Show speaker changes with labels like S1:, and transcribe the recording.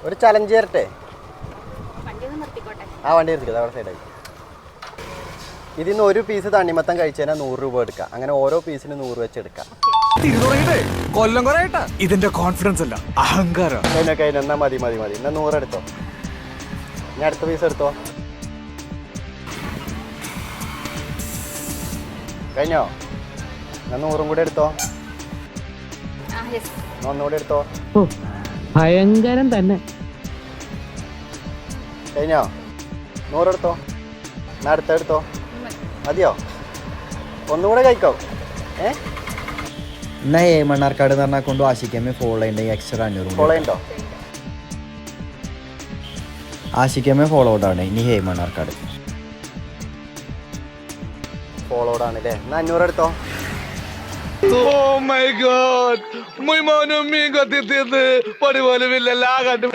S1: ഒരു ചലഞ്ച് തരട്ടെ. ആ വണ്ടി നിർത്തിക്കോ, അവിടെ സൈഡായി. ഇതിൽ നിന്ന് ഒരു പീസ് തണ്ണിമത്തം കഴിച്ചു കഴിഞ്ഞാൽ 100 രൂപ എടുക്കാം. അങ്ങനെ ഓരോ പീസിന് 100 വെച്ച് എടുക്കാം.
S2: കൊല്ലം കുറേട്ടാ. ഇതിന്റെ കോൺഫിഡൻസ് അല്ല, അഹങ്കാരം.
S1: എന്നാ മതി എന്നാ 100 എടുത്തോ. ഞാൻ അടുത്ത പീസ് എടുത്തോ. കഴിഞ്ഞോ? ഞാൻ 100 കൂടെ എടുത്തോ. ഒന്നുകൂടെ എടുത്തോ.
S3: ഭയങ്കരം തന്നെ.
S1: കഴിഞ്ഞോ? 100 എടുത്തോ. എന്നാ അടുത്തെടുത്തോ. മതിയോ? ഒന്നുകൂടെ കഴിക്കോ.
S4: എന്നാ മണ്ണാർക്കാട് എന്ന് പറഞ്ഞാൽ കൊണ്ട് ആശിക്കമ്മ ഫോളോ ഉണ്ടെങ്കിൽ എക്സ്ട്രാ 500
S1: ഫോളോ ഉണ്ടോ?
S4: ആശിക്കമ്മ ഫോളോ ഔട്ടാണ്. ഇനി മണ്ണാർക്കാട്
S1: ഫോളോ ഔട്ടാണ് അല്ലേ? എന്നാ 500 എടുത്തോ.
S2: Oh my God! Muy mono amigo, te entiende. Por igual, la gana,